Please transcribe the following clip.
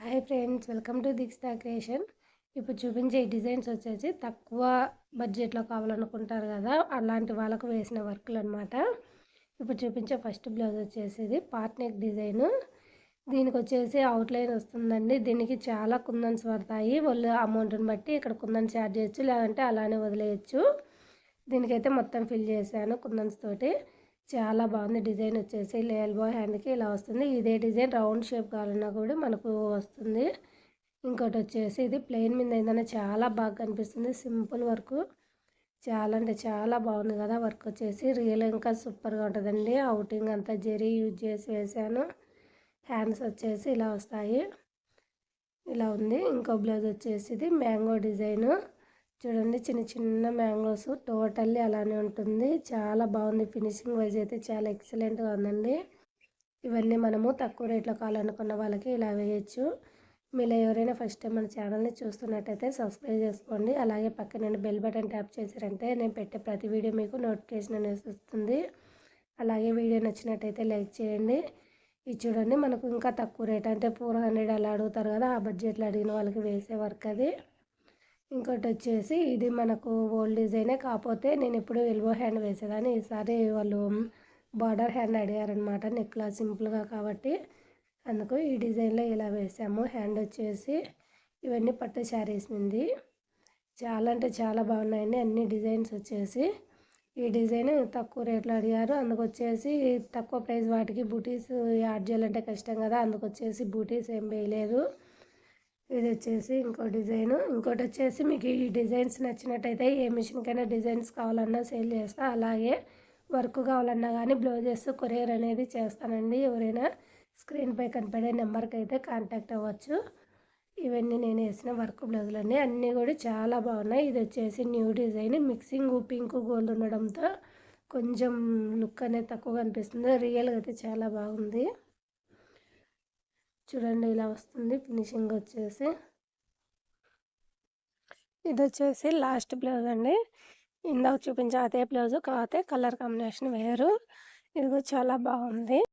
Hi friends, welcome to Dikshita creation. ఇప్పుడు చూపించే ఈ డిజైన్స్ వచ్చేసి తక్కువ బడ్జెట్లో కావాలనుకుంటారు కదా, అలాంటి వాళ్ళకు వేసిన వర్క్లు అనమాట. ఇప్పుడు చూపించే ఫస్ట్ బ్లౌజ్ వచ్చేసి ఇది పార్ట్ నెక్ డిజైన్. దీనికి వచ్చేసి అవుట్లైన్ వస్తుందండి. దీనికి చాలా కుందన్స్ పడతాయి. వాళ్ళు అమౌంట్ని బట్టి ఇక్కడ కుందన్స్ యాడ్ చేయొచ్చు, లేదంటే అలానే వదిలేయచ్చు. దీనికైతే మొత్తం ఫిల్ చేశాను కుందన్స్ తోటి. చాలా బాగుంది. డిజైన్ వచ్చేసి ఎల్బో హ్యాండ్కి ఇలా వస్తుంది. ఇదే డిజైన్ రౌండ్ షేప్ కావాలన్నా కూడా మనకు వస్తుంది. ఇంకోటి వచ్చేసి ఇది ప్లెయిన్ మీద ఏంటంటే చాలా బాగా కనిపిస్తుంది. సింపుల్ వర్క్, చాలా అంటే చాలా బాగుంది కదా. వర్క్ వచ్చేసి రియల్ ఇంకా సూపర్గా ఉంటుందండి. అవుటింగ్ అంతా జెరీ యూజ్ చేసి వేసాను. హ్యాండ్స్ వచ్చేసి ఇలా వస్తాయి, ఇలా ఉంది. ఇంకో బ్లౌజ్ వచ్చేసి ఇది మ్యాంగో డిజైను. చూడండి, చిన్న చిన్న మ్యాంగోస్, టోటల్లీ అలానే ఉంటుంది. చాలా బాగుంది. ఫినిషింగ్ వైజ్ అయితే చాలా ఎక్సలెంట్గా ఉందండి. ఇవన్నీ మనము తక్కువ రేట్లో కావాలనుకున్న వాళ్ళకి ఇలా వేయచ్చు. మీలో ఎవరైనా ఫస్ట్ టైం మన ఛానల్ని చూస్తున్నట్టయితే సబ్స్క్రైబ్ చేసుకోండి. అలాగే పక్కన బెల్ బటన్ ట్యాప్ చేశారంటే నేను పెట్టే ప్రతి వీడియో మీకు నోటిఫికేషన్ అనేది వస్తుంది. అలాగే వీడియో నచ్చినట్టయితే లైక్ చేయండి. ఇది చూడండి, మనకు ఇంకా తక్కువ రేట్ అంటే 400 అలా అడుగుతారు కదా, ఆ బడ్జెట్లో అడిగిన వాళ్ళకి వేసే వర్క్ అది. ఇంకోటి వచ్చేసి ఇది మనకు ఓల్డ్ డిజైనే, కాకపోతే నేను ఇప్పుడు ఎల్బో హ్యాండ్ వేసేదాన్ని. ఈసారి వాళ్ళు బార్డర్ హ్యాండ్ అడిగారనమాట, నెక్లా సింపుల్గా కాబట్టి అందుకు ఈ డిజైన్లో ఇలా వేసాము. హ్యాండ్ వచ్చేసి ఇవన్నీ పట్టు శారీస్ ఉంది. చాలా అంటే చాలా బాగున్నాయండి అన్ని డిజైన్స్ వచ్చేసి. ఈ డిజైన్ తక్కువ రేట్లో అడిగారు, అందుకు వచ్చేసి తక్కువ ప్రైస్ వాటికి బూటీస్ యాడ్ చేయాలంటే కష్టం కదా, అందుకు వచ్చేసి బూటీస్ ఏం వేయలేదు. ఇది వచ్చేసి ఇంకో డిజైను. ఇంకోటి వచ్చేసి మీకు ఈ డిజైన్స్ నచ్చినట్టయితే ఏ మిషన్కైనా డిజైన్స్ కావాలన్నా సేల్ చేస్తా. అలాగే వర్క్ కావాలన్నా కానీ బ్లౌజెస్ కొరియర్ అనేది చేస్తానండి. ఎవరైనా స్క్రీన్పై కనపడే నెంబర్కి అయితే కాంటాక్ట్ అవ్వచ్చు. ఇవన్నీ నేను వేసిన వర్క్ బ్లౌజులన్నీ అన్నీ కూడా చాలా బాగున్నాయి. ఇది వచ్చేసి new design, mixing pink gold ఉండడంతో కొంచెం లుక్ అనేది తక్కువ అనిపిస్తుంది. రియల్గా అయితే చాలా బాగుంది. చూడండి, ఇలా వస్తుంది ఫినిషింగ్ వచ్చేసి. ఇది వచ్చేసి లాస్ట్ బ్లౌజ్ అండి. ఇందాక చూపించే అదే బ్లౌజు, కాకపోతే కలర్ కాంబినేషన్ వేరు. ఇది కూడా చాలా బాగుంది.